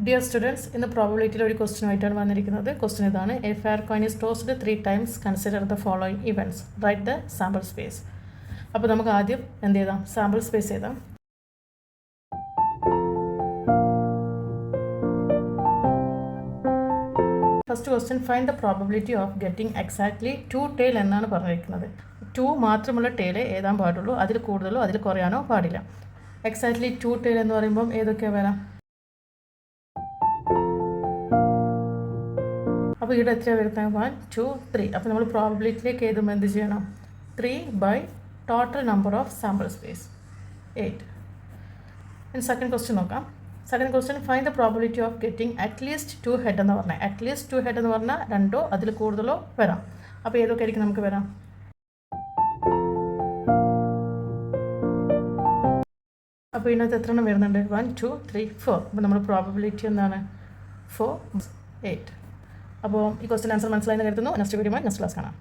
Dear students, in the probability ഒരു question ആയിട്ടാണ് വന്നിരിക്കുന്നത്. ക്വസ്റ്റ്യൻ ഇതാണ്: A fair coin is tossed 3 times. Consider the following events. Write the sample space. അപ്പോൾ നമുക്ക് ആദ്യം എന്ത് ചെയ്താം? സാമ്പിൾ സ്പേസ് ചെയ്താം. First question: find the probability of getting exactly 2 tail എന്നാണ് പറഞ്ഞിരിക്കുന്നത്. 2 മാത്രമുള്ള ടെയിൽ എഴുതാൻ പാടുള്ളൂ, അതിൽ കൂടുതലോ അതിൽ കുറയാനോ പാടില്ല. എക്സാക്ട്ലി 2 tail എന്ന് പറയുമ്പം ഏതൊക്കെയാണ് വരാം? അപ്പോൾ ഇവിടെ എത്രയാണ് വരുന്നത്? 1 2 3. അപ്പോൾ നമ്മൾ പ്രോബബിലിറ്റിയിലേക്ക് എഴുതുമ്പോൾ എന്ത് ചെയ്യണം? 3 by total number of sample space 8. ഇനി സെക്കൻഡ് ക്വസ്റ്റ്യൻ നോക്കാം. Second question: find the probability of getting at least 2 head എന്ന് പറഞ്ഞാൽ അറ്റ്ലീസ്റ്റ് 2 head എന്ന് പറഞ്ഞാൽ 2 അതിൽ കൂടുതലോ വരാം. അപ്പോൾ ഏതൊക്കെ ആയിരിക്കും നമുക്ക് വരാം? അപ്പോൾ ഇതിനകത്ത് എത്ര എണ്ണം വരുന്നുണ്ട്? 1 2 3 4. അപ്പോൾ നമ്മുടെ പ്രോബബിലിറ്റി എന്താണ്? 4 8. അപ്പോൾ ഈ ക്വസ്റ്റ്യൻ ആൻസർ മനസ്സിലായെന്ന് കരുതുന്നു. നെക്സ്റ്റ് വീഡിയോ നെക്സ്റ്റ് ക്ലാസ് കാണാം.